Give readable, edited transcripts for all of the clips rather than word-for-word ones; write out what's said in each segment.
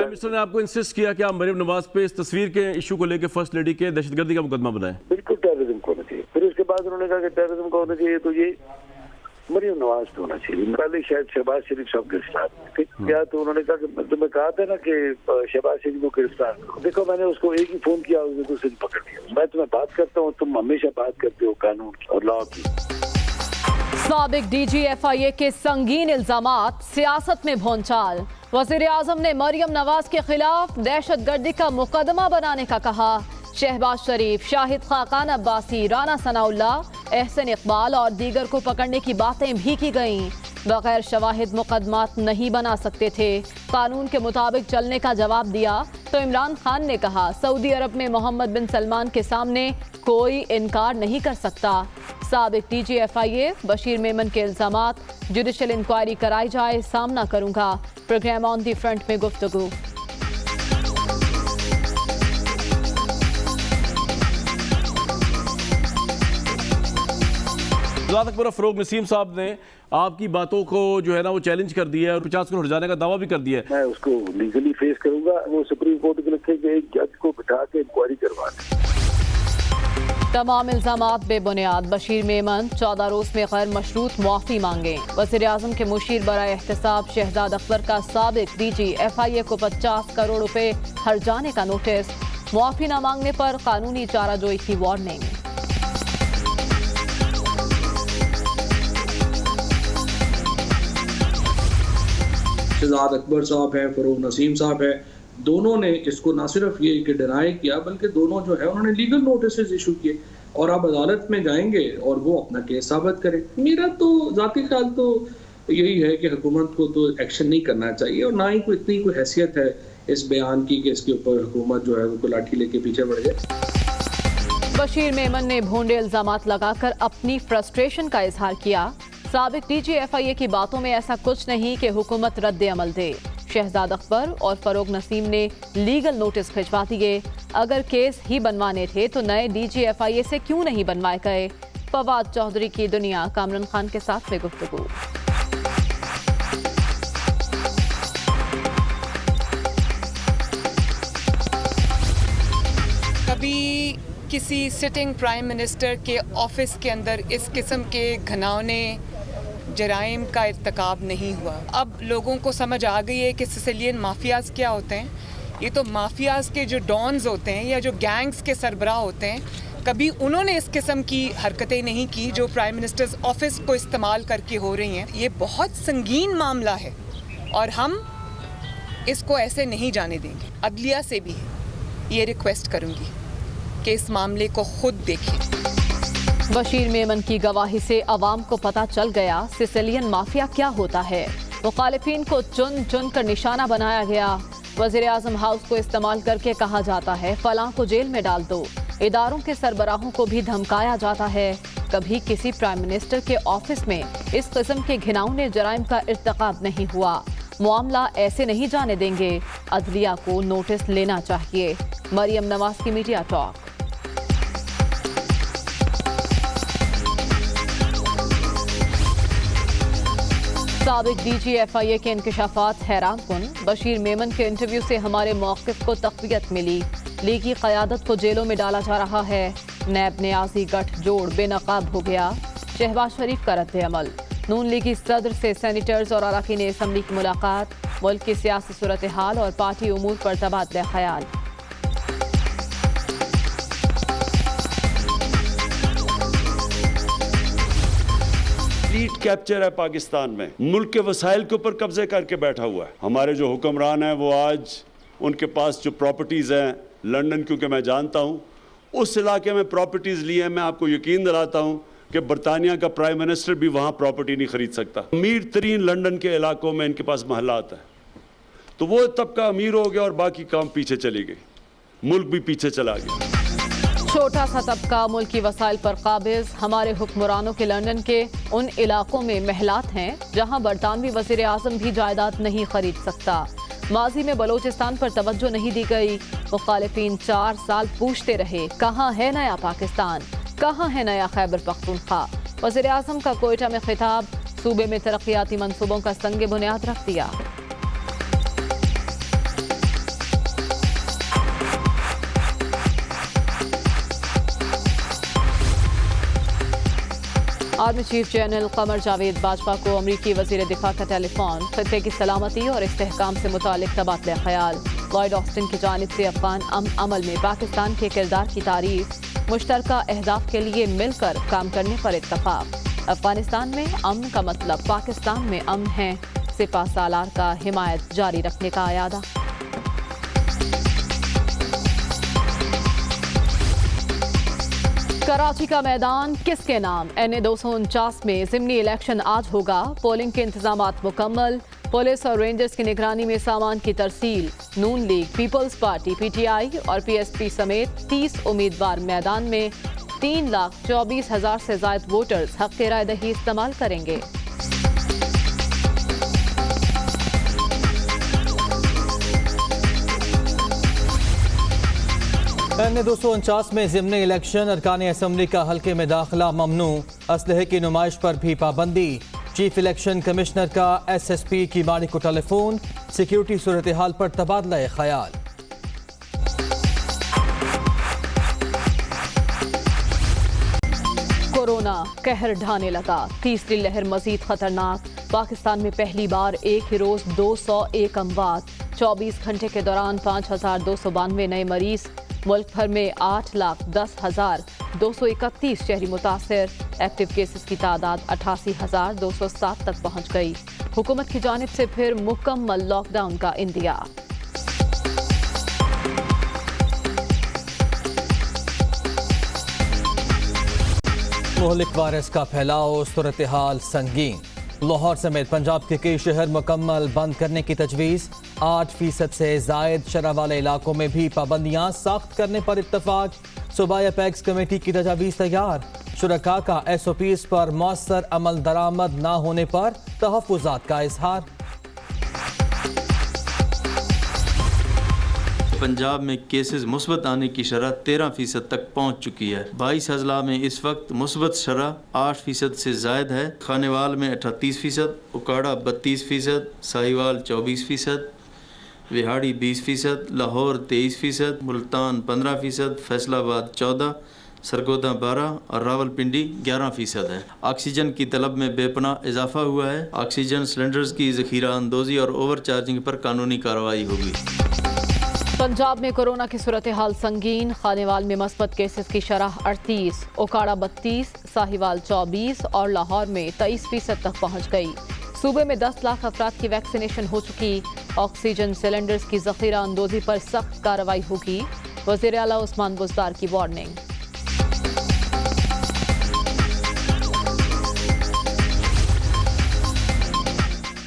Prime minister ने आपको insist किया कि आप मरियम नवाज पे इस तस्वीर के इशू को लेकर फर्स्ट लेडी के दहशतगर्दी का मुकदमा बनाएं? बिल्कुल टेररिज्म को होना चाहिए। फिर उसके बाद उन्होंने कहा कि टेररिज्म को होना चाहिए तो ये मरियम नवाज पे होना चाहिए। पहले शायद शहबाज शरीफ साहब गिरफ्तार थे क्या, तो उन्होंने कहा कि तुम्हें कहा था ना कि शहबाज शरीफ को गिरफ्तार करो। देखो मैंने उसको एक ही फोन किया, उसने दूसरे दिन पकड़ लिया। मैं तुम्हें बात करता हूँ, तुम हमेशा बात करते हो कानून और लॉ की। साबिक DG FIA के संगीन इल्जामात, सियासत में भौंचाल। वज़ीर आज़म ने मरियम नवाज के खिलाफ दहशतगर्दी का मुकदमा बनाने का कहा। शहबाज शरीफ, शाहिद खाकान अब्बासी, राना सनाउल्लाह, एहसन इकबाल और दीगर को पकड़ने की बातें भी की गईं। बगैर शवाहिद मुकदमात नहीं बना सकते थे, कानून के मुताबिक चलने का जवाब दिया। तो इमरान खान ने कहा सऊदी अरब में मोहम्मद बिन सलमान के सामने कोई इनकार नहीं कर सकता। साबिक DG FIA बशीर मेमन के इल्जामात, जुडिशल इंक्वायरी कराई जाए, सामना करूंगा। प्रोग्राम ऑन दी फ्रंट में गुफ्तगू। अकबर फरोग नसीम साहब ने आपकी बातों को जो है ना वो चैलेंज कर दिया है और 50 करोड़ हटाने का दावा भी कर दिया है। मैं उसको लीगली फेस करूंगा। वो सुप्रीम कोर्ट के लिखे कि एक जज को बिठा के इंक्वायरी करवा दें। तमाम इल्जामात बेबुनियाद। बशीर मेमन 14 रोज में गैर मशरूत मुआफ़ी मांगे। वज़ीर आज़म के मुशीर बराए एहतसाब शहजाद अकबर का साबिक DG FIA को 50 करोड़ रुपए हर्जाने का नोटिस। मुआफ़ी न मांगने पर कानूनी चाराजोई की वार्निंग। शहजाद अकबर साहब है, फरोग नसीम साहब है, दोनों ने इसको ना सिर्फ ये कि डिनाई किया बल्कि दोनों जो है उन्होंने लीगल नोटिस इशू किए और अब अदालत में जाएंगे और वो अपना केस साबित करें। मेरा तो ज़ाती ख्याल तो यही है कि हुकूमत को तो एक्शन नहीं करना चाहिए और ना ही कोई इतनी कोई हैसियत है इस बयान की कि इसके ऊपर हुकूमत जो है वो लाठी लेके पीछे बढ़ जाए। बशीर मेमन ने भोंडे इल्जामात लगाकर अपनी फ्रस्ट्रेशन का इजहार किया। साबिक DG FIA की बातों में ऐसा कुछ नहीं कि हुकूमत रद्द अमल दे। शहजाद अकबर और फरोग नसीम ने लीगल नोटिस भिजवा दिए। अगर केस ही बनवाने थे तो नए DG FIA से क्यों नहीं बनवाए गए। फवाद चौधरी की दुनिया कामरान खान के साथ में गुफ्तगू। कभी किसी सिटिंग प्राइम मिनिस्टर के ऑफिस के अंदर इस किस्म के घिनौने जराइम का इर्तिकाब नहीं हुआ। अब लोगों को समझ आ गई है कि सिसिलियन माफियाज क्या होते हैं। ये तो माफियाज के जो डॉन्स होते हैं या जो गैंग्स के सरबराह होते हैं, कभी उन्होंने इस किस्म की हरकतें नहीं की जो प्राइम मिनिस्टर्स ऑफिस को इस्तेमाल करके हो रही हैं। ये बहुत संगीन मामला है और हम इसको ऐसे नहीं जाने देंगे। अदलिया से भी ये रिक्वेस्ट करूँगी कि इस मामले को खुद देखें। बशीर मेमन की गवाही से अवाम को पता चल गया सिसिलियन माफिया क्या होता है। मुखालिफिन को चुन चुन कर निशाना बनाया गया। वज़ीर आज़म हाउस को इस्तेमाल करके कहा जाता है फलां को जेल में डाल दो। इदारों के सरबराहों को भी धमकाया जाता है। कभी किसी प्राइम मिनिस्टर के ऑफिस में इस किस्म के घिनौने जराइम का इर्तिकाब नहीं हुआ। मामला ऐसे नहीं जाने देंगे। अदलिया को नोटिस लेना चाहिए। मरियम नवाज की मीडिया टॉक। साबिक DG FIA के इंकशाफात हैरान कुन। बशीर मेमन के इंटरव्यू से हमारे मौक़िफ़ को तक़वियत मिली। लीगी क़यादत को जेलों में डाला जा रहा है। नैब न्याज़ी गठजोड़ बेनकाब हो गया। शहबाज शरीफ का रद्द अमल। नून लीगी सदर से सेनेटर्स और अरकान असम्बली की मुलाकात। मुल्क की सियासी सूरत हाल और पार्टी उमूर पर तबादला ख्याल। कंप्लीट कैप्चर है पाकिस्तान में। मुल्क के वसाइल के ऊपर कब्जे करके बैठा हुआ है। हमारे जो हुक्मरान हैं वो आज उनके पास जो प्रॉपर्टीज़ हैं लंदन, क्योंकि मैं जानता हूँ उस इलाके में प्रॉपर्टीज़ लिए हैं, मैं आपको यकीन दिलाता हूँ कि बरतानिया का प्राइम मिनिस्टर भी वहाँ प्रॉपर्टी नहीं खरीद सकता। अमीर तरीन लंदन के इलाकों में इनके पास महलात है, तो वो तबका अमीर हो गया और बाकी काम पीछे चली गई, मुल्क भी पीछे चला गया। छोटा सा तबका मुल्क की वसाइल पर काबिज। हमारे हुक्मरानों के लंदन के उन इलाकों में महलात हैं जहां बरतानवी वज़ीर आज़म भी जायदाद नहीं खरीद सकता। माजी में बलोचिस्तान पर तवज्जो नहीं दी गई। मुखालिफिन 4 साल पूछते रहे कहाँ है नया पाकिस्तान, कहाँ है नया खैबर पख्तूनख्वा। वज़ीर आज़म का कोयटा में खिताब। सूबे में तरक्याती मंसूबों का संग बुनियाद रख दिया। Army chief general Qamar Javed Bajwa को अमरीकी वजीर दिफा का टेलीफोन। खित्ते की सलामती और इस्तेहकाम से मुतालिक तबादला ख्याल। लॉयड ऑस्टिन की जानिब से अफगान अमल में पाकिस्तान के किरदार की तारीफ। मुश्तरका अहदाफ के लिए मिलकर काम करने पर इत्तफाक। अफगानिस्तान में अमन का मतलब पाकिस्तान में अमन है। सिपा सालार का हिमायत जारी रखने का आयादा। कराची का मैदान किसके नाम? NA 249 में ज़िमनी इलेक्शन आज होगा। पोलिंग के इंतजामात मुकम्मल। पुलिस और रेंजर्स की निगरानी में सामान की तरसील। नून लीग, पीपल्स पार्टी, PTI और PSP समेत 30 उम्मीदवार मैदान में। 3,24,000 से ज़ायद वोटर्स हक़ राय दही इस्तेमाल करेंगे। NA 249 में ज़िमनी इलेक्शन। अरकान असम्बली का हल्के में दाखिला ममनू। असलहे की नुमाइश पर भी पाबंदी। चीफ इलेक्शन कमिश्नर का SSP की माड़ी को टेलीफोन। सिक्योरिटी सूरत हाल पर तबादला ख्याल। कोरोना कहर ढाने लगा। तीसरी लहर मजीद खतरनाक। पाकिस्तान में पहली बार एक ही रोज 201 अमवात। 24 घंटे के दौरान 5,292 नए मरीज। मुल्क भर में 8,10,231 शहरी मुतासिर। एक्टिव केसेस की तादाद 88,207 तक पहुँच गई। हुकूमत की जानिब से फिर मुकम्मल लॉकडाउन का इंदिया। मुहलिक वायरस का फैलाव, सूरत हाल संगीन। लाहौर समेत पंजाब के कई शहर मुकम्मल बंद करने की तजवीज़। 8% से जायद शरह वाले इलाकों में भी पाबंदियाँ सख्त करने पर इत्तफाक। सूबाई पैक्स कमेटी की तजावीज़ तैयार। शुरका का SOPs पर मौसर अमल दरामद न होने पर तहफ़्फ़ुज़ात का इजहार। पंजाब में केसेस मुस्बत आने की शरह 13% तक पहुंच चुकी है। 22 अजला में इस वक्त मुस्बत शरह 8% से जायद है। खानेवाल में 38%, उकाड़ा 32%, साहिवाल 24%, विहाड़ी 20%, लाहौर 23%, मुल्तान 15%, फैसलाबाद 14%, सरगोदा 12% और रावलपिंडी 11% है। ऑक्सीजन की तलब में बेपनाह इजाफा हुआ है। ऑक्सीजन सिलेंडर्स की ज़ख़ीरा अंदोज़ी और ओवर चार्जिंग पर कानूनी कार्रवाई होगी। पंजाब में कोरोना की सूरत हाल संगीन। खानेवाल में मस्बत केसेस की शरह 38, उकाड़ा 32, साहिवाल 24 और लाहौर में 23% तक पहुँच गई। सूबे में 10 लाख अफराद की वैक्सीनेशन हो चुकी। ऑक्सीजन सिलेंडर्स की ज़ख़ीरा अंदोज़ी पर सख्त कार्रवाई होगी। वज़ीर आला उस्मान बुज़दार की वार्निंग।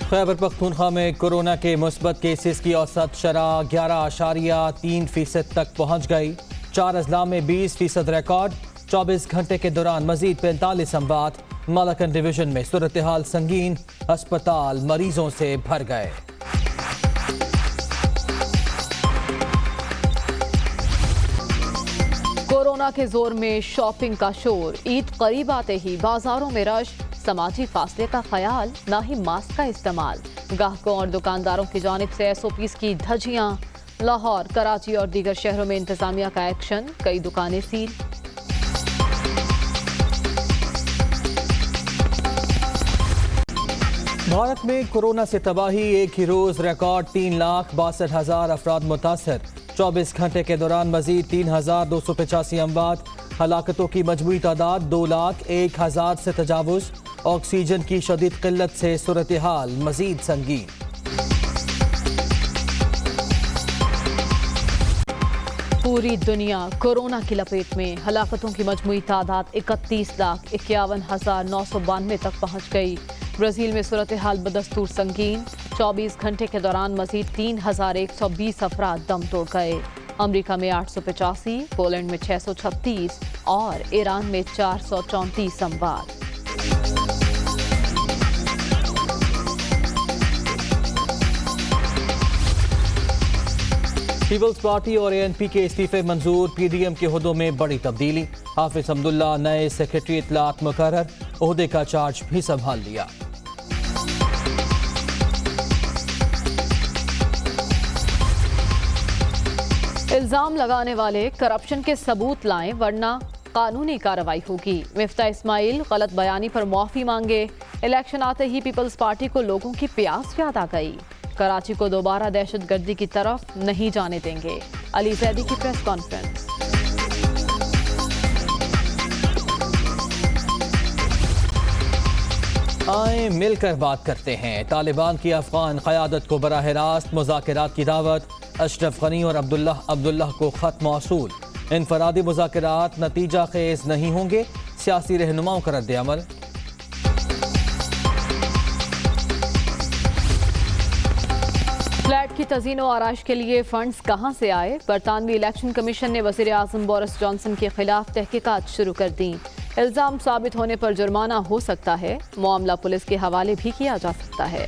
खैबर पख्तूनख्वा में कोरोना के मुस्बत केसेस की औसत शरह 11.3% तक पहुँच गई। 4 अजला में 20% रिकॉर्ड। 24 घंटे के दौरान मजीद 45 अमवात। मालाकन डिवीजन में सूरत हाल संगीन। अस्पताल मरीजों से भर गए। कोरोना के जोर में शॉपिंग का शोर। ईद करीब आते ही बाजारों में रश। समाजी फासले का ख्याल, ना ही मास्क का इस्तेमाल। ग्राहकों और दुकानदारों की जानिब से SOPs की धज्जियां। लाहौर, कराची और दीगर शहरों में इंतजामिया का एक्शन। कई दुकानें सील। भारत में कोरोना से तबाही। एक ही रोज रिकॉर्ड 3,62,000 अफराद मुतासर। 24 घंटे के दौरान मजीद 3,285 अमवात। हलाकतों की मजमूई तादाद 2,01,000 से तजावुज़। ऑक्सीजन की शदीद किल्लत से सूरत हाल मजीद संगीन। पूरी दुनिया कोरोना की लपेट में। हलाकतों की मजमूई तादाद 31,51,992 तक पहुँच गई। ब्राज़ील में सूरत हाल बदस्तूर संगीन। 24 घंटे के दौरान मजीद 3,120 अफराद दम तोड़ गए। अमरीका में 885, पोलैंड में 636 और ईरान में 434 अमवात। पीपल्स पार्टी और ANP के इस्तीफे मंजूर। PDM के ओहदों में बड़ी तब्दीली। हाफिज अब्दुल्ला नए सेक्रेटरी इत्तलात मुकर्रर। ओहदे का चार्ज भी संभाल लिया। इल्जाम लगाने वाले करप्शन के सबूत लाएं वरना कानूनी कार्रवाई होगी। मिफ्ता इस्माइल गलत बयानी पर माफी मांगे। इलेक्शन आते ही पीपल्स पार्टी को लोगों की प्यास याद आ गई। कराची को दोबारा दहशतगर्दी की तरफ नहीं जाने देंगे। अली जैदी की प्रेस कॉन्फ्रेंस। आए मिलकर बात करते हैं। तालिबान की अफगान क़यादत को बराह रास्त मुज़ाकरात की दावत। अशरफ गनी और अब्दुल्लाह को ख़त मौसूल। इनफरादी मुज़ाकरात नतीजा खेज नहीं होंगे। सियासी रहनुमाओं का रद्द अमल। फ्लैट की तज़ीन व आराइश के लिए फंड्स कहां से आए? बरतानवी इलेक्शन कमीशन ने वज़ीर आज़म बोरिस जॉनसन के खिलाफ तहकीकात शुरू कर दी। इल्ज़ाम साबित होने पर जुर्माना हो सकता है। मामला पुलिस के हवाले भी किया जा सकता है।